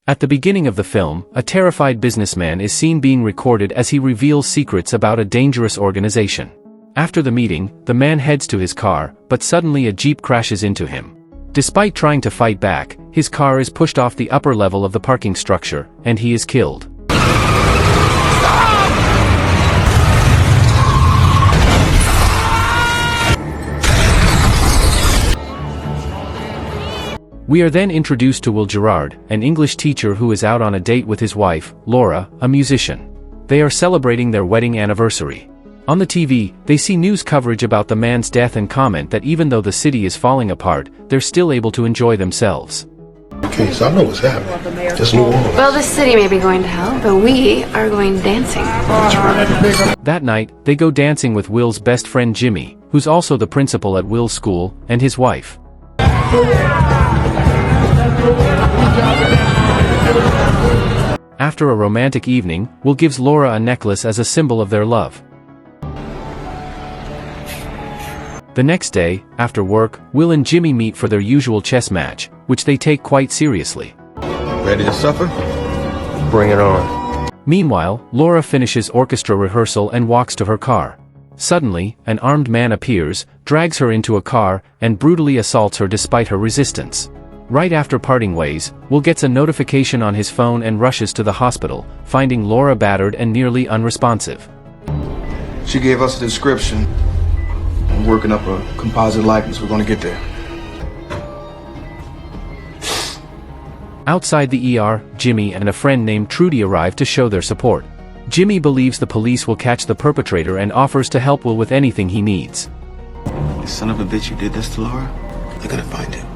At the beginning of the film, a terrified businessman is seen being recorded as he reveals secrets about a dangerous organization. After the meeting, the man heads to his car, but suddenly a jeep crashes into him. Despite trying to fight back, his car is pushed off the upper level of the parking structure, and he is killed. We are then introduced to Will Gerard, an English teacher who is out on a date with his wife, Laura, a musician. They are celebrating their wedding anniversary. On the TV, they see news coverage about the man's death and comment that even though the city is falling apart, they're still able to enjoy themselves. Okay, so I know what's happening. Just New Orleans. Well, the city may be going to hell, but we are going dancing. That night, they go dancing with Will's best friend Jimmy, who's also the principal at Will's school, and his wife. After a romantic evening, Will gives Laura a necklace as a symbol of their love. The next day, after work, Will and Jimmy meet for their usual chess match, which they take quite seriously. Ready to suffer? Bring it on. Meanwhile, Laura finishes orchestra rehearsal and walks to her car. Suddenly, an armed man appears, drags her into a car, and brutally assaults her despite her resistance. Right after parting ways, Will gets a notification on his phone and rushes to the hospital, finding Laura battered and nearly unresponsive. She gave us a description. I'm working up a composite likeness. We're going to get there. Outside the ER, Jimmy and a friend named Trudy arrive to show their support. Jimmy believes the police will catch the perpetrator and offers to help Will with anything he needs. You son of a bitch, you did this to Laura? They're gonna find him.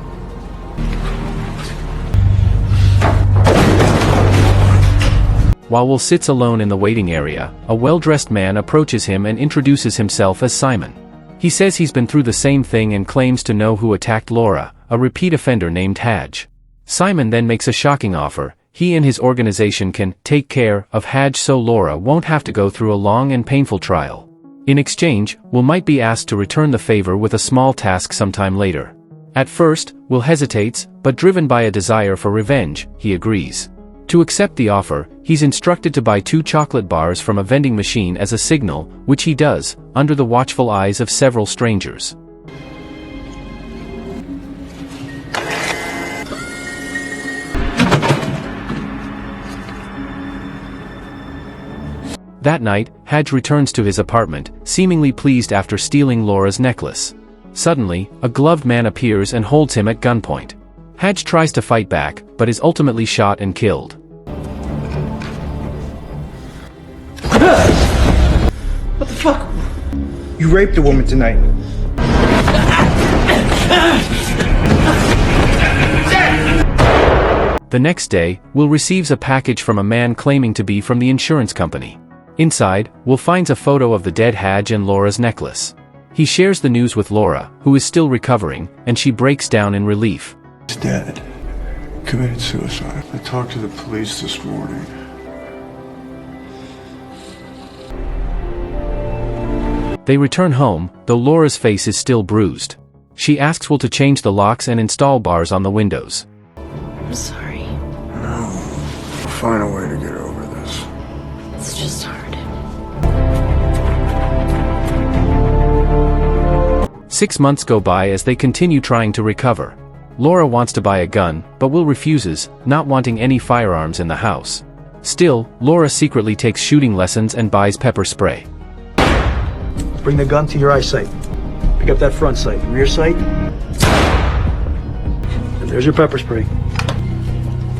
While Will sits alone in the waiting area, a well-dressed man approaches him and introduces himself as Simon. He says he's been through the same thing and claims to know who attacked Laura, a repeat offender named Hadj. Simon then makes a shocking offer. He and his organization can take care of Hadj so Laura won't have to go through a long and painful trial. In exchange, Will might be asked to return the favor with a small task sometime later. At first, Will hesitates, but driven by a desire for revenge, he agrees. To accept the offer, he's instructed to buy 2 chocolate bars from a vending machine as a signal, which he does, under the watchful eyes of several strangers. That night, Hadj returns to his apartment, seemingly pleased after stealing Laura's necklace. Suddenly, a gloved man appears and holds him at gunpoint. Hadj tries to fight back, but is ultimately shot and killed. What the fuck? You raped a woman tonight. The next day, Will receives a package from a man claiming to be from the insurance company. Inside, Will finds a photo of the dead Hadj and Laura's necklace. He shares the news with Laura, who is still recovering, and she breaks down in relief. He's dead. Committed suicide. I talked to the police this morning. They return home, though Laura's face is still bruised. She asks Will to change the locks and install bars on the windows. I'm sorry. No. We'll find a way to get over this. It's just hard. 6 months go by as they continue trying to recover. Laura wants to buy a gun, but Will refuses, not wanting any firearms in the house. Still, Laura secretly takes shooting lessons and buys pepper spray. Bring the gun to your eyesight. Pick up that front sight, rear sight. And there's your pepper spray.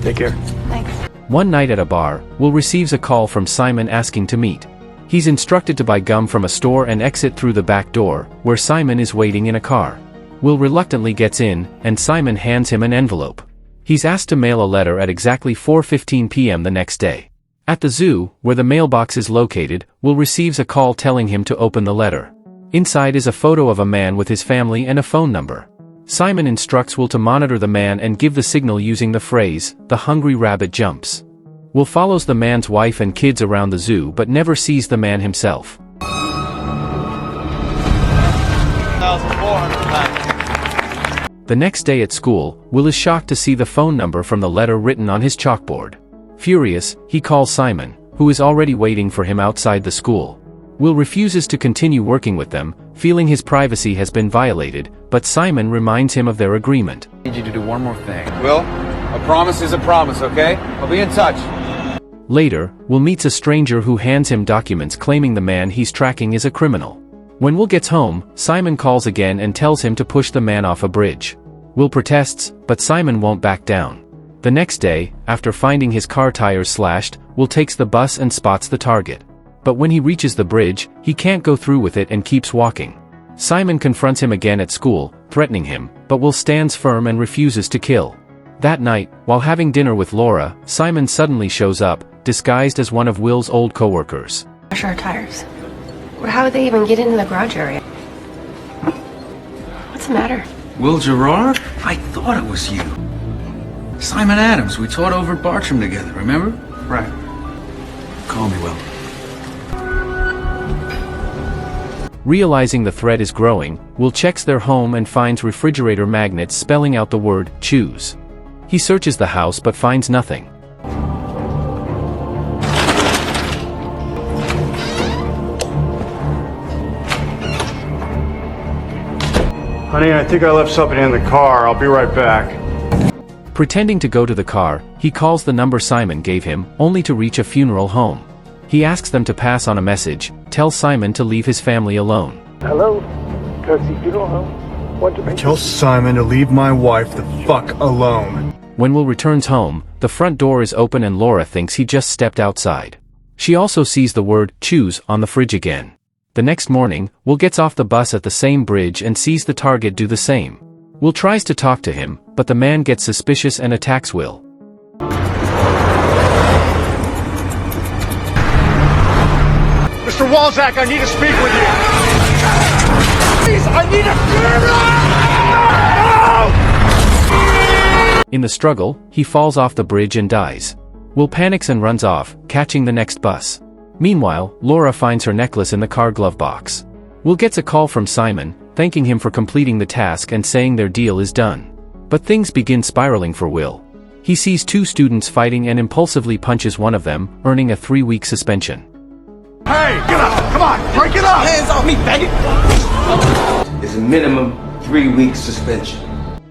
Take care. Thanks. One night at a bar, Will receives a call from Simon asking to meet. He's instructed to buy gum from a store and exit through the back door, where Simon is waiting in a car. Will reluctantly gets in, and Simon hands him an envelope. He's asked to mail a letter at exactly 4:15 p.m. the next day. At the zoo, where the mailbox is located, Will receives a call telling him to open the letter. Inside is a photo of a man with his family and a phone number. Simon instructs Will to monitor the man and give the signal using the phrase, "The hungry rabbit jumps." Will follows the man's wife and kids around the zoo but never sees the man himself. The next day at school, Will is shocked to see the phone number from the letter written on his chalkboard. Furious, he calls Simon, who is already waiting for him outside the school. Will refuses to continue working with them, feeling his privacy has been violated, but Simon reminds him of their agreement. I need you to do one more thing. Will, a promise is a promise, okay? I'll be in touch. Later, Will meets a stranger who hands him documents claiming the man he's tracking is a criminal. When Will gets home, Simon calls again and tells him to push the man off a bridge. Will protests, but Simon won't back down. The next day, after finding his car tires slashed, Will takes the bus and spots the target. But when he reaches the bridge, he can't go through with it and keeps walking. Simon confronts him again at school, threatening him, but Will stands firm and refuses to kill. That night, while having dinner with Laura, Simon suddenly shows up, disguised as one of Will's old co-workers. Wash our tires. How would they even get into the garage area? What's the matter? Will Gerard? I thought it was you. Simon Adams, we taught over at Bartram together, remember? Right. Call me, Will. Realizing the threat is growing, Will checks their home and finds refrigerator magnets spelling out the word, choose. He searches the house but finds nothing. Honey, I think I left something in the car. I'll be right back. Pretending to go to the car, he calls the number Simon gave him, only to reach a funeral home. He asks them to pass on a message, tells Simon to leave his family alone. Hello? Courtesy Funeral Home? What to make Tell Simon to leave my wife the fuck alone. When Will returns home, the front door is open and Laura thinks he just stepped outside. She also sees the word, choose, on the fridge again. The next morning, Will gets off the bus at the same bridge and sees the target do the same. Will tries to talk to him, but the man gets suspicious and attacks Will. Mr. Walzak, I need to speak with you. Please, I need a... In the struggle, he falls off the bridge and dies. Will panics and runs off, catching the next bus. Meanwhile, Laura finds her necklace in the car glove box. Will gets a call from Simon, thanking him for completing the task and saying their deal is done. But things begin spiraling for Will. He sees two students fighting and impulsively punches one of them, earning a 3-week suspension. Hey, get up! Come on, break it up! Hands off me, faggot! It's a minimum 3-week suspension.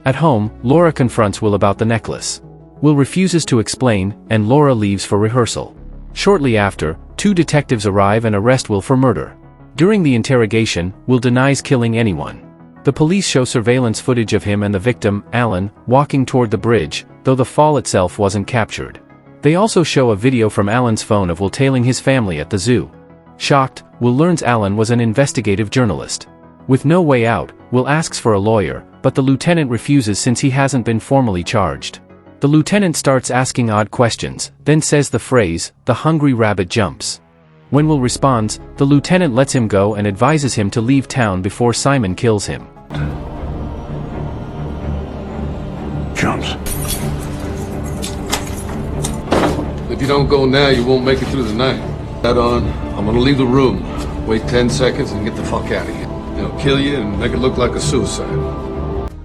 At home, Laura confronts Will about the necklace. Will refuses to explain, and Laura leaves for rehearsal. Shortly after, 2 detectives arrive and arrest Will for murder. During the interrogation, Will denies killing anyone. The police show surveillance footage of him and the victim, Alan, walking toward the bridge, though the fall itself wasn't captured. They also show a video from Alan's phone of Will tailing his family at the zoo. Shocked, Will learns Alan was an investigative journalist. With no way out, Will asks for a lawyer, but the lieutenant refuses since he hasn't been formally charged. The lieutenant starts asking odd questions, then says the phrase, "The hungry rabbit jumps." When Will responds, the lieutenant lets him go and advises him to leave town before Simon kills him. Jumps. If you don't go now, you won't make it through the night. That on, I'm gonna leave the room. Wait 10 seconds and get the fuck out of here. They'll kill you and make it look like a suicide.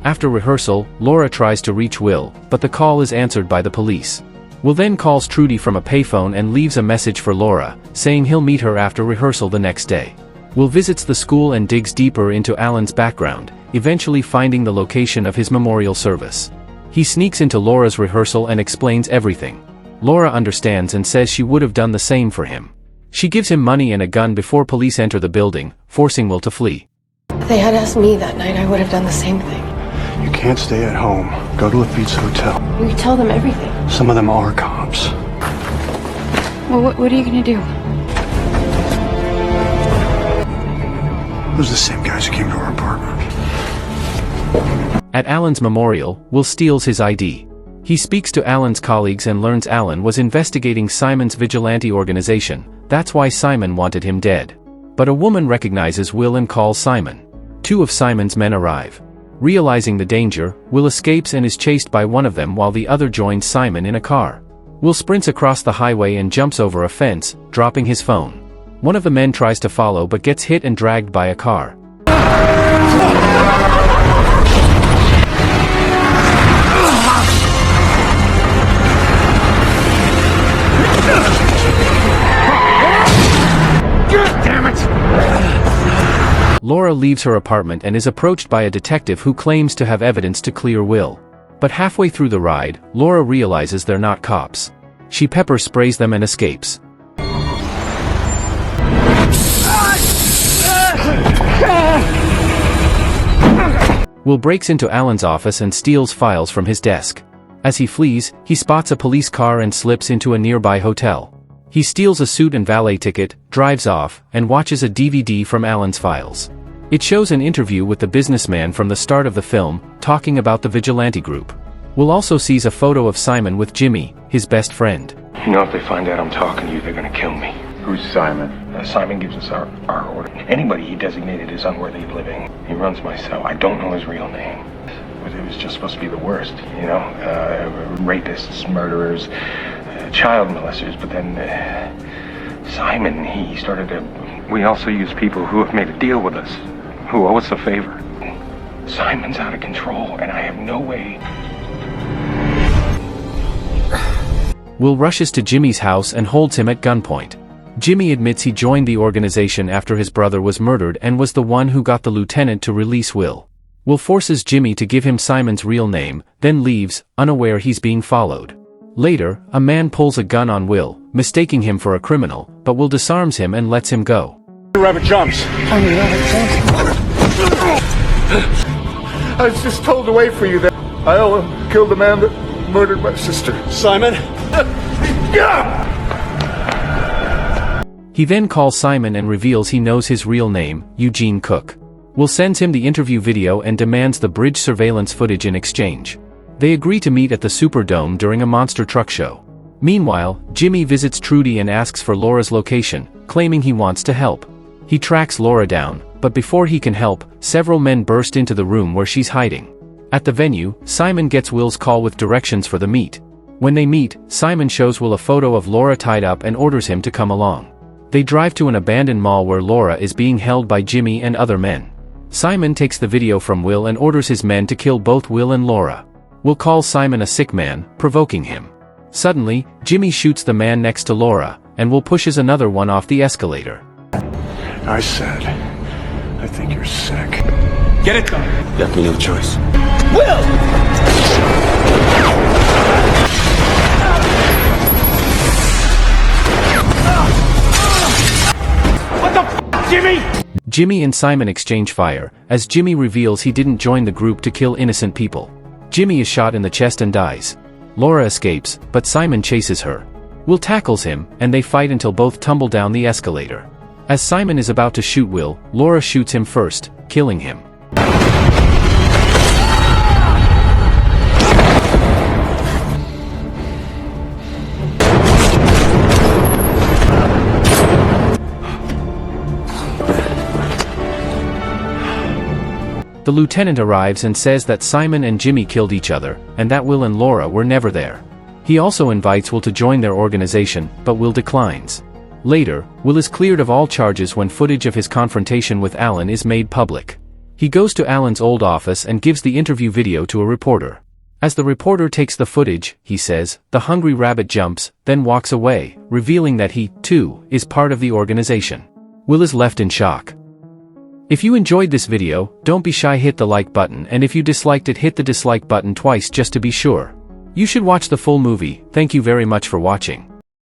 After rehearsal, Laura tries to reach Will, but the call is answered by the police. Will then calls Trudy from a payphone and leaves a message for Laura, saying he'll meet her after rehearsal the next day. Will visits the school and digs deeper into Alan's background, eventually finding the location of his memorial service. He sneaks into Laura's rehearsal and explains everything. Laura understands and says she would have done the same for him. She gives him money and a gun before police enter the building, forcing Will to flee. If they had asked me that night, I would have done the same thing. You can't stay at home. Go to Lafitte's hotel. We tell them everything. Some of them are cops. Well, what are you gonna do? Those are the same guys who came to our apartment. At Alan's memorial, Will steals his ID. He speaks to Alan's colleagues and learns Alan was investigating Simon's vigilante organization, that's why Simon wanted him dead. But a woman recognizes Will and calls Simon. 2 of Simon's men arrive. Realizing the danger, Will escapes and is chased by one of them while the other joins Simon in a car. Will sprints across the highway and jumps over a fence, dropping his phone. One of the men tries to follow but gets hit and dragged by a car. Laura leaves her apartment and is approached by a detective who claims to have evidence to clear Will. But halfway through the ride, Laura realizes they're not cops. She pepper sprays them and escapes. Will breaks into Alan's office and steals files from his desk. As he flees, he spots a police car and slips into a nearby hotel. He steals a suit and valet ticket, drives off, and watches a DVD from Alan's files. It shows an interview with the businessman from the start of the film, talking about the vigilante group. Will also sees a photo of Simon with Jimmy, his best friend. You know, if they find out I'm talking to you, they're gonna kill me. Who's Simon? Simon gives us our order. Anybody he designated is unworthy of living. He runs my cell. I don't know his real name. But it was just supposed to be the worst, you know? Rapists, murderers, child molesters. But then Simon, he started to... We also use people who have made a deal with us, who owe us a favor. Simon's out of control, and I have no way... Will rushes to Jimmy's house and holds him at gunpoint. Jimmy admits he joined the organization after his brother was murdered and was the one who got the lieutenant to release Will. Will forces Jimmy to give him Simon's real name, then leaves, unaware he's being followed. Later, a man pulls a gun on Will, mistaking him for a criminal, but Will disarms him and lets him go. Rabbit jumps. I was just told to wait for you there. I killed the man that murdered my sister. Simon? He then calls Simon and reveals he knows his real name, Eugene Cook. Will sends him the interview video and demands the bridge surveillance footage in exchange. They agree to meet at the Superdome during a monster truck show. Meanwhile, Jimmy visits Trudy and asks for Laura's location, claiming he wants to help. He tracks Laura down, but before he can help, several men burst into the room where she's hiding. At the venue, Simon gets Will's call with directions for the meet. When they meet, Simon shows Will a photo of Laura tied up and orders him to come along. They drive to an abandoned mall where Laura is being held by Jimmy and other men. Simon takes the video from Will and orders his men to kill both Will and Laura. Will calls Simon a sick man, provoking him. Suddenly, Jimmy shoots the man next to Laura, and Will pushes another one off the escalator. I said, I think you're sick. Get it done. Left me no choice. Jimmy! Jimmy and Simon exchange fire, as Jimmy reveals he didn't join the group to kill innocent people. Jimmy is shot in the chest and dies. Laura escapes, but Simon chases her. Will tackles him, and they fight until both tumble down the escalator. As Simon is about to shoot Will, Laura shoots him first, killing him. The lieutenant arrives and says that Simon and Jimmy killed each other, and that Will and Laura were never there. He also invites Will to join their organization, but Will declines. Later, Will is cleared of all charges when footage of his confrontation with Alan is made public. He goes to Alan's old office and gives the interview video to a reporter. As the reporter takes the footage, he says, the hungry rabbit jumps, then walks away, revealing that he, too, is part of the organization. Will is left in shock. If you enjoyed this video, don't be shy, hit the like button, and if you disliked it, hit the dislike button twice just to be sure. You should watch the full movie. Thank you very much for watching.